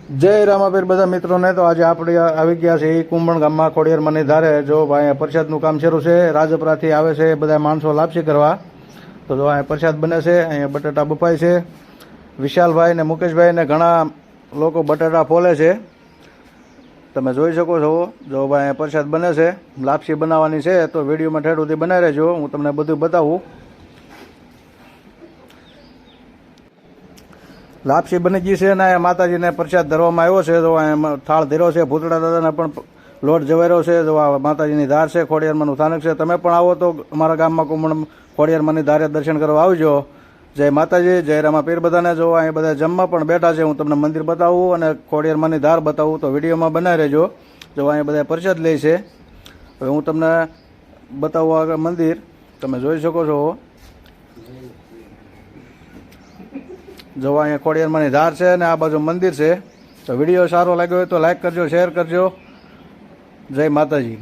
જય રામાપીર બધા મિત્રોને. તો આજે આપણે આવી ગયા છે કુંભણ ગામમાં ખોડિયારમાંની ધારે. જો અહીંયા પ્રસાદનું કામ શરૂ છે. રાજપરાથી આવે છે બધા માણસો લાપસી કરવા. તો જો અહીંયા પ્રસાદ બને છે. અહીંયા બટાટા બફાય છે. વિશાલભાઈ ને મુકેશભાઈ ને ઘણા લોકો બટાટા ફોલે છે, તમે જોઈ શકો છો. જો ભાઈ અહીંયા પ્રસાદ બને છે, લાપસી બનાવવાની છે. તો વિડીયોમાં ઠેઠ સુધી બનાવી રહેજો, હું તમને બધું બતાવું. લાપસી બની ગઈ છે ને માતાજીને પ્રસાદ ધરવામાં આવ્યો છે. તો અહીંયા થાળ ધર્યો છે. ભૂતળા દાદાને પણ લોટ જવાર્યો છે. જો આ માતાજીની ધાર છે, ખોડિયારમાંનું સ્થાનક છે. તમે પણ આવો તો અમારા ગામમાં કુંભણ ખોડિયારમાંની ધારે દર્શન કરવા આવજો. જય માતાજી, જય રામાપીર બધાને. જો અહીં બધા જમવા પણ બેઠા છે. હું તમને મંદિર બતાવું અને ખોડિયારમાંની ધાર બતાવું, તો વિડીયોમાં બનાવી રહેજો. જો અહીંયા બધા પ્રસાદ લે છે. હવે હું તમને બતાવું આગળ મંદિર, તમે જોઈ શકો છો. જો અહીંયા ખોડિયારમાંની ધાર છે અને આ બાજુ મંદિર છે. તો વિડીયો સારો લાગ્યો હોય તો લાઈક કરજો, શેર કરજો. જય માતાજી.